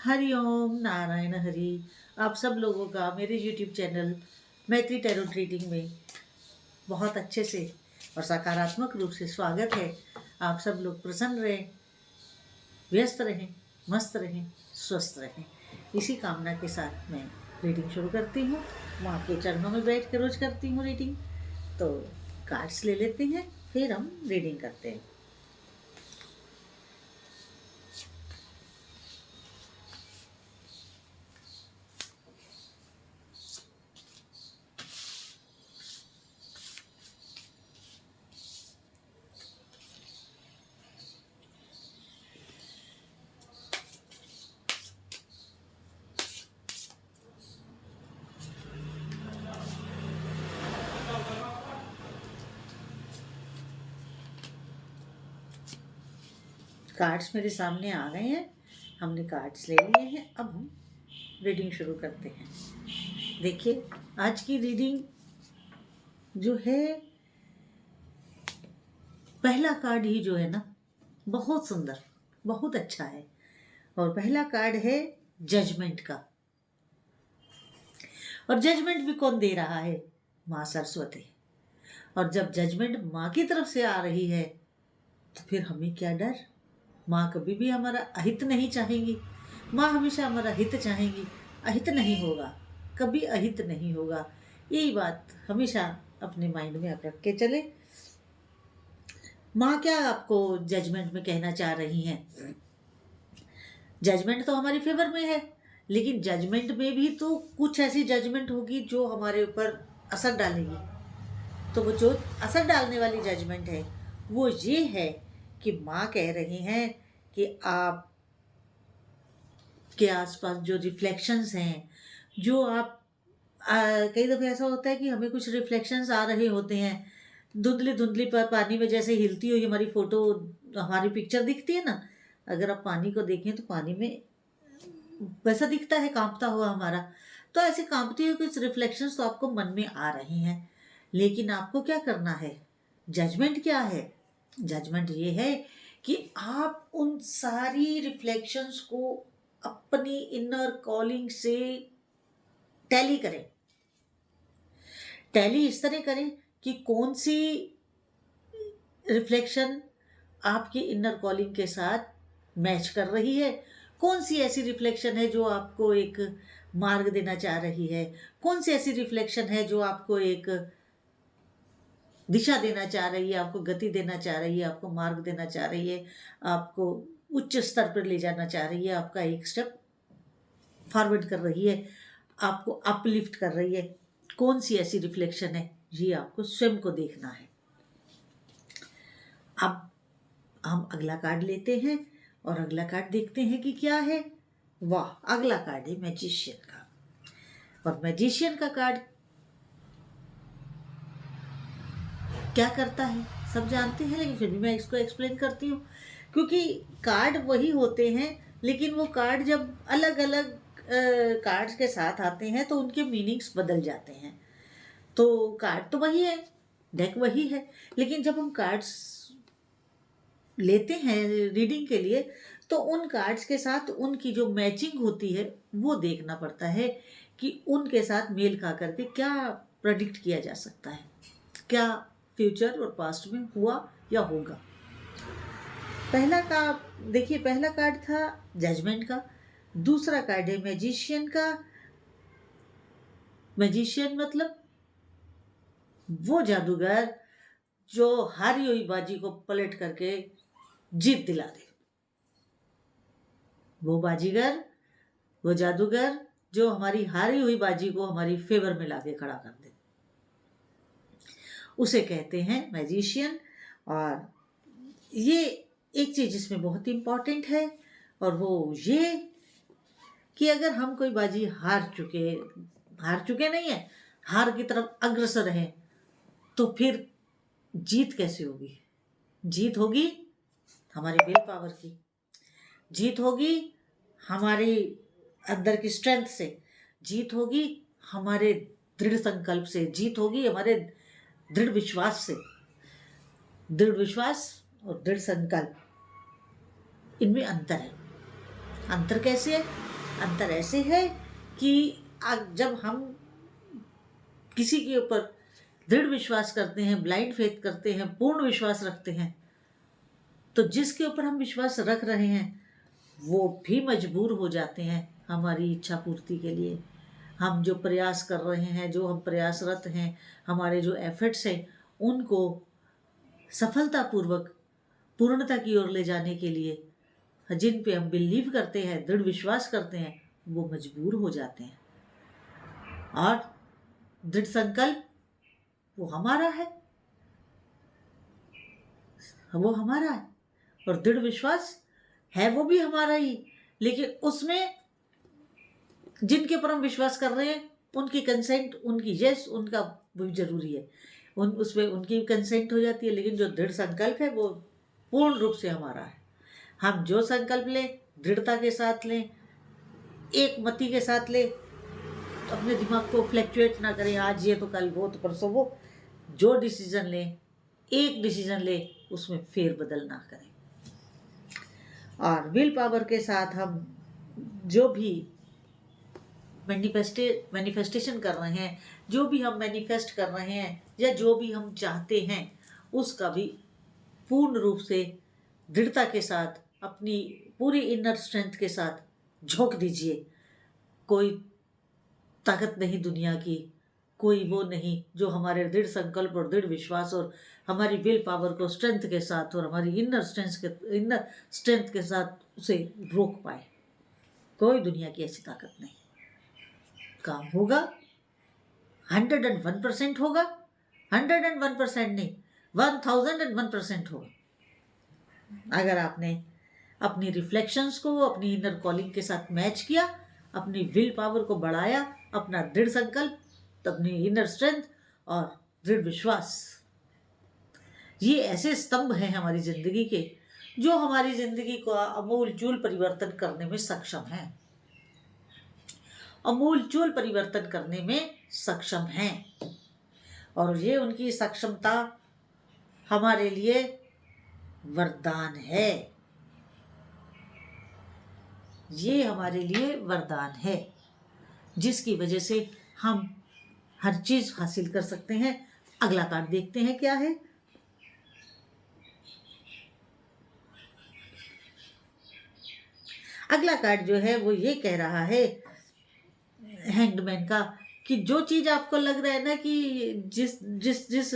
हरि ओम नारायण हरि। आप सब लोगों का मेरे यूट्यूब चैनल मैत्री टैरो रीडिंग में बहुत अच्छे से और सकारात्मक रूप से स्वागत है। आप सब लोग प्रसन्न रहें, व्यस्त रहें, मस्त रहें, स्वस्थ रहें, इसी कामना के साथ मैं रीडिंग शुरू करती हूँ। माँ के चरणों में बैठ के रोज करती हूँ रीडिंग। तो कार्ड्स ले लेते हैं, फिर हम रीडिंग करते हैं। कार्ड्स मेरे सामने आ गए हैं, हमने कार्ड्स ले लिए हैं। अब हम रीडिंग शुरू करते हैं। देखिए, आज की रीडिंग जो है, पहला कार्ड ही जो है ना, बहुत सुंदर, बहुत अच्छा है। और पहला कार्ड है जजमेंट का। और जजमेंट भी कौन दे रहा है? माँ सरस्वती। और जब जजमेंट माँ की तरफ से आ रही है तो फिर हमें क्या डर? माँ कभी भी हमारा अहित नहीं चाहेंगी। माँ हमेशा हमारा हित चाहेंगी। अहित नहीं होगा, कभी अहित नहीं होगा। यही बात हमेशा अपने माइंड में आप रख के चले। माँ क्या आपको जजमेंट में कहना चाह रही हैं? जजमेंट तो हमारी फेवर में है, लेकिन जजमेंट में भी तो कुछ ऐसी जजमेंट होगी जो हमारे ऊपर असर डालेगी। तो वो जो असर डालने वाली जजमेंट है वो ये है कि माँ कह रही हैं कि आप के आसपास जो रिफ्लेक्शंस हैं, जो आप कई दफ़े ऐसा होता है कि हमें कुछ रिफ्लेक्शंस आ रहे होते हैं, धुंधली धुंधली पानी में जैसे हिलती हुई हमारी फोटो, हमारी पिक्चर दिखती है ना। अगर आप पानी को देखें तो पानी में वैसा दिखता है, कांपता हुआ हमारा। तो ऐसे कांपते हुए कुछ रिफ्लेक्शंस तो आपको मन में आ रही हैं, लेकिन आपको क्या करना है? जजमेंट क्या है? जजमेंट ये है कि आप उन सारी रिफ्लेक्शंस को अपनी इनर कॉलिंग से टैली करें। टैली इस तरह करें कि कौन सी रिफ्लेक्शन आपकी इनर कॉलिंग के साथ मैच कर रही है, कौन सी ऐसी रिफ्लेक्शन है जो आपको एक मार्ग देना चाह रही है, कौन सी ऐसी रिफ्लेक्शन है जो आपको एक दिशा देना चाह रही है, आपको गति देना चाह रही है, आपको मार्ग देना चाह रही है, आपको उच्च स्तर पर ले जाना चाह रही है, आपका एक स्टेप फॉरवर्ड कर रही है, आपको अपलिफ्ट कर रही है। कौन सी ऐसी रिफ्लेक्शन है, ये आपको स्वयं को देखना है। अब हम अगला कार्ड लेते हैं और अगला कार्ड देखते हैं कि क्या है। वाह, अगला कार्ड है मैजिशियन का। और मैजिशियन का कार्ड क्या करता है सब जानते हैं, लेकिन फिर भी मैं इसको एक्सप्लेन करती हूँ, क्योंकि कार्ड वही होते हैं, लेकिन वो कार्ड जब अलग अलग कार्ड्स के साथ आते हैं तो उनके मीनिंग्स बदल जाते हैं। तो कार्ड तो वही है, डेक वही है, लेकिन जब हम कार्ड्स लेते हैं रीडिंग के लिए तो उन कार्ड्स के साथ उनकी जो मैचिंग होती है वो देखना पड़ता है कि उनके साथ मेल खा करके क्या प्रेडिक्ट किया जा सकता है, क्या फ्यूचर और पास्ट में हुआ या होगा। पहला का देखिए, पहला कार्ड था जजमेंट का, दूसरा कार्ड है मैजिशियन का। मैजिशियन मतलब वो जादूगर जो हारी हुई बाजी को पलट करके जीत दिला दे। वो बाजीगर, वो जादूगर जो हमारी हारी हुई बाजी को हमारी फेवर में लाके खड़ा कर दे, उसे कहते हैं मैजिशियन। और ये एक चीज इसमें बहुत इंपॉर्टेंट है, और वो ये कि अगर हम कोई बाजी हार चुके नहीं है, हार की तरफ अग्रसर हैं, तो फिर जीत कैसे होगी? जीत होगी हमारी विल पावर की, जीत होगी हमारे अंदर की स्ट्रेंथ से, जीत होगी हमारे दृढ़ संकल्प से, जीत होगी हमारे दृढ़ विश्वास से। दृढ़ विश्वास और दृढ़ संकल्प, इनमें अंतर है। अंतर कैसे है? अंतर ऐसे है कि जब हम किसी के ऊपर दृढ़ विश्वास करते हैं, ब्लाइंड फेथ करते हैं, पूर्ण विश्वास रखते हैं, तो जिसके ऊपर हम विश्वास रख रहे हैं वो भी मजबूर हो जाते हैं हमारी इच्छा पूर्ति के लिए। हम जो प्रयास कर रहे हैं, जो हम प्रयासरत हैं, हमारे जो एफर्ट्स हैं, उनको सफलतापूर्वक पूर्णता की ओर ले जाने के लिए जिन पे हम बिलीव करते हैं, दृढ़ विश्वास करते हैं, वो मजबूर हो जाते हैं। और दृढ़ संकल्प वो हमारा है, वो हमारा है, और दृढ़ विश्वास है वो भी हमारा ही। लेकिन उसमें जिनके ऊपर हम विश्वास कर रहे हैं उनकी कंसेंट, उनकी यस, उनका भी जरूरी है, उसमें उनकी कंसेंट हो जाती है। लेकिन जो दृढ़ संकल्प है वो पूर्ण रूप से हमारा है। हम जो संकल्प लें दृढ़ता के साथ लें, एक मति के साथ लें, अपने दिमाग को फ्लैक्चुएट ना करें, आज ये तो कल वो तो परसों वो। जो डिसीजन लें, एक डिसीजन लें, उसमें फेर बदल ना करें। और विल पावर के साथ हम जो भी मैनिफेस्टेशन कर रहे हैं, जो भी हम मैनिफेस्ट कर रहे हैं, या जो भी हम चाहते हैं, उसका भी पूर्ण रूप से दृढ़ता के साथ अपनी पूरी इनर स्ट्रेंथ के साथ झोंक दीजिए। कोई ताकत नहीं दुनिया की, कोई वो नहीं जो हमारे दृढ़ संकल्प और दृढ़ विश्वास और हमारी विल पावर को स्ट्रेंथ के साथ और हमारी इनर स्ट्रेंथ के साथ उसे रोक पाए। कोई दुनिया की ऐसी ताकत नहीं। काम होगा, 101% होगा, 101% नहीं, 1001% होगा। अगर आपने अपनी रिफ्लेक्शंस को अपनी इनर कॉलिंग के साथ मैच किया, अपनी विल पावर को बढ़ाया, अपना दृढ़ संकल्प, अपनी इनर स्ट्रेंथ और दृढ़ विश्वास, ये ऐसे स्तंभ हैं हमारी जिंदगी के जो हमारी जिंदगी को अमूल चूल परिवर्तन करने में सक्षम हैं, अमूल चूल परिवर्तन करने में सक्षम हैं। और ये उनकी सक्षमता हमारे लिए वरदान है, ये हमारे लिए वरदान है, जिसकी वजह से हम हर चीज हासिल कर सकते हैं। अगला कार्ड देखते हैं क्या है। अगला कार्ड जो है वो ये कह रहा है हैंग्डमैन का, कि जो चीज आपको लग रहा है ना कि जिस जिस जिस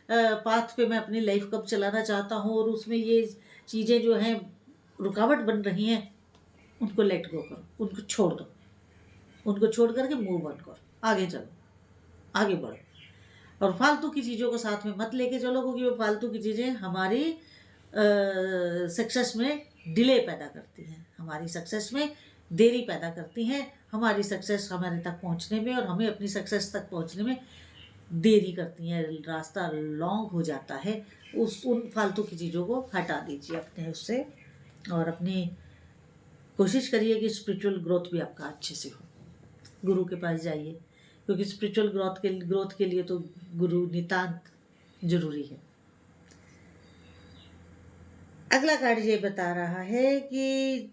पाथ पे मैं अपनी लाइफ कब चलाना चाहता हूँ और उसमें ये चीजें जो हैं रुकावट बन रही हैं, उनको लेट गो करो, उनको छोड़ दो, उनको छोड़ करके मूव ऑन करो, आगे चलो, आगे बढ़ो। और फालतू की चीज़ों को साथ में मत लेके चलो, क्योंकि वो फालतू की चीज़ें हमारी सक्सेस में डिले पैदा करती हैं, हमारी सक्सेस में देरी पैदा करती हैं, हमारी सक्सेस हमारे तक पहुंचने में और हमें अपनी सक्सेस तक पहुंचने में देरी करती हैं, रास्ता लॉन्ग हो जाता है। उन फालतू की चीज़ों को हटा दीजिए अपने उससे, और अपनी कोशिश करिए कि स्पिरिचुअल ग्रोथ भी आपका अच्छे से हो। गुरु के पास जाइए, क्योंकि स्पिरिचुअल ग्रोथ के लिए तो गुरु नितांत जरूरी है। अगला कार्ड ये बता रहा है कि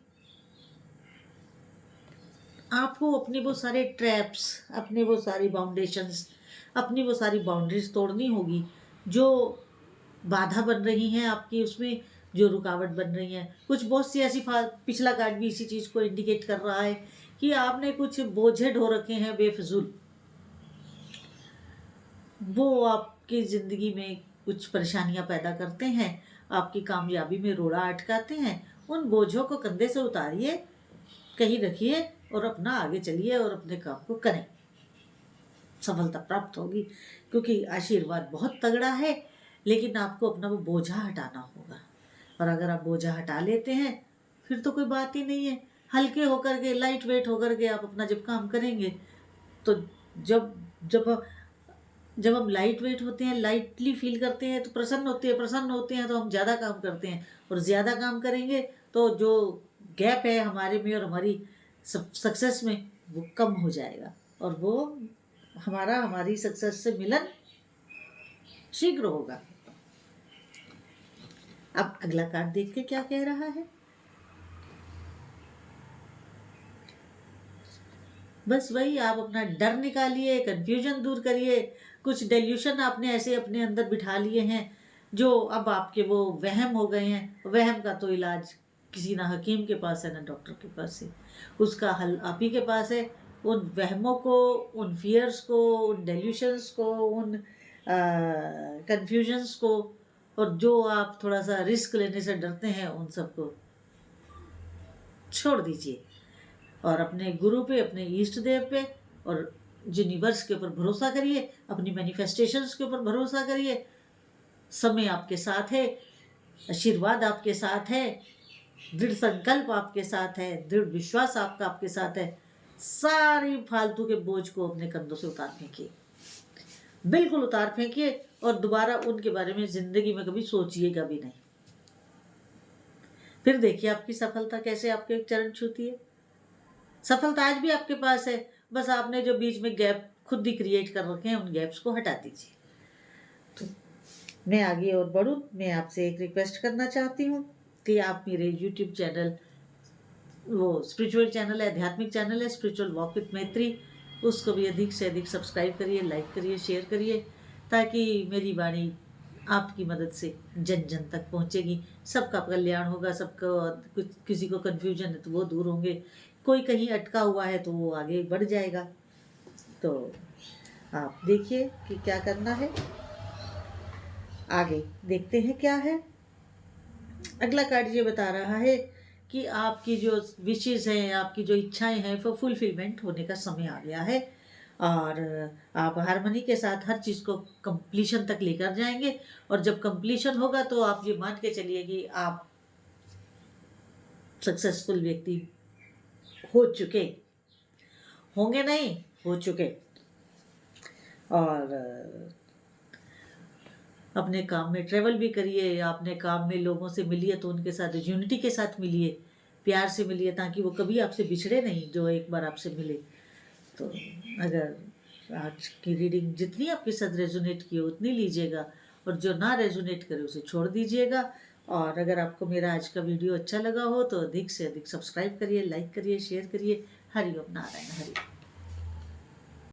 आपको अपने वो सारे ट्रैप्स, अपने वो सारी बाउंडेशंस, अपनी वो सारी बाउंड्रीज तोड़नी होगी जो बाधा बन रही हैं आपकी, उसमें जो रुकावट बन रही है। कुछ बहुत सी ऐसी पिछला कार्ड भी इसी चीज़ को इंडिकेट कर रहा है कि आपने कुछ बोझे ढो रखे हैं बेफजूल, वो आपकी ज़िंदगी में कुछ परेशानियां पैदा करते हैं, आपकी कामयाबी में रोड़ा अटकाते हैं। उन बोझों को कंधे से उतारिए, कहीं रखिए और अपना आगे चलिए और अपने काम को करें, सफलता प्राप्त होगी। क्योंकि आशीर्वाद बहुत तगड़ा है, लेकिन आपको अपना वो बोझा हटाना होगा। और अगर आप बोझा हटा लेते हैं फिर तो कोई बात ही नहीं है। हल्के होकर के, लाइट वेट होकर के आप अपना जब काम करेंगे, तो जब जब जब हम लाइट वेट होते हैं, लाइटली फील करते हैं, तो प्रसन्न होते हैं तो हम ज़्यादा काम करते हैं, और ज़्यादा काम करेंगे तो जो गैप है हमारे में और हमारी सक्सेस में वो कम हो जाएगा, और वो हमारी सक्सेस से मिलन शीघ्र होगा। अब अगला कार्ड देख के क्या कह रहा है। बस वही आप अपना डर निकालिए, कन्फ्यूजन दूर करिए। कुछ डेल्यूशन आपने ऐसे अपने अंदर बिठा लिए हैं जो अब आपके वो वहम हो गए हैं। वहम का तो इलाज किसी ना हकीम के पास है ना डॉक्टर के पास है, उसका हल आप ही के पास है। उन वहमों को, उन फियर्स को, उन डेल्यूशंस को, उन कन्फ्यूजन्स को, और जो आप थोड़ा सा रिस्क लेने से डरते हैं, उन सबको छोड़ दीजिए और अपने गुरु पे, अपने इष्ट देव पे और यूनिवर्स के ऊपर भरोसा करिए, अपनी मैनिफेस्टेशंस के ऊपर भरोसा करिए। समय आपके साथ है, आशीर्वाद आपके साथ है, दृढ़ संकल्प आपके साथ है, दृढ़ विश्वास आपका आपके साथ है। सारी फालतू के बोझ को अपने कंधों से उतार फेंकिए, बिल्कुल उतार फेंकिए, और दोबारा उनके बारे में जिंदगी में कभी सोचिएगा भी नहीं। फिर देखिए आपकी सफलता कैसे आपके चरण छूती है। सफलता आज भी आपके पास है, बस आपने जो बीच में गैप खुद ही क्रिएट कर रखे हैं, उन गैप्स को हटा दीजिए। तो मैं आगे और बढ़ूँ, मैं आपसे एक रिक्वेस्ट करना चाहती हूँ कि आप मेरे यूट्यूब चैनल, वो स्पिरिचुअल चैनल है, आध्यात्मिक चैनल है स्पिरिचुअल वॉक विथ मैत्री, उसको भी अधिक से अधिक सब्सक्राइब करिए, लाइक करिए, शेयर करिए, ताकि मेरी वाणी आपकी मदद से जन जन तक पहुंचेगी। सबका कल्याण होगा, सबको कुछ, किसी को कन्फ्यूजन है तो वो दूर होंगे, कोई कहीं अटका हुआ है तो वो आगे बढ़ जाएगा। तो आप देखिए कि क्या करना है, आगे देखते हैं क्या है। अगला कार्ड ये बता रहा है कि आपकी जो विशेष हैं, आपकी जो इच्छाएं हैं, वो फुलफिलमेंट होने का समय आ गया है, और आप हारमोनी के साथ हर चीज़ को कंप्लीशन तक लेकर जाएंगे। और जब कंप्लीशन होगा तो आप ये मान के चलिए कि आप सक्सेसफुल व्यक्ति हो चुके होंगे, नहीं हो चुके। और अपने काम में ट्रेवल भी करिए, अपने काम में लोगों से मिलिए तो उनके साथ यूनिटी के साथ मिलिए, प्यार से मिलिए, ताकि वो कभी आपसे बिछड़े नहीं जो एक बार आपसे मिले। तो अगर आज की रीडिंग जितनी आपके साथ रेजोनेट की उतनी लीजिएगा, और जो ना रेजोनेट करे उसे छोड़ दीजिएगा। और अगर आपको मेरा आज का वीडियो अच्छा लगा हो तो अधिक से अधिक सब्सक्राइब करिए, लाइक करिए, शेयर करिए। हरि ओम नारायण हरि।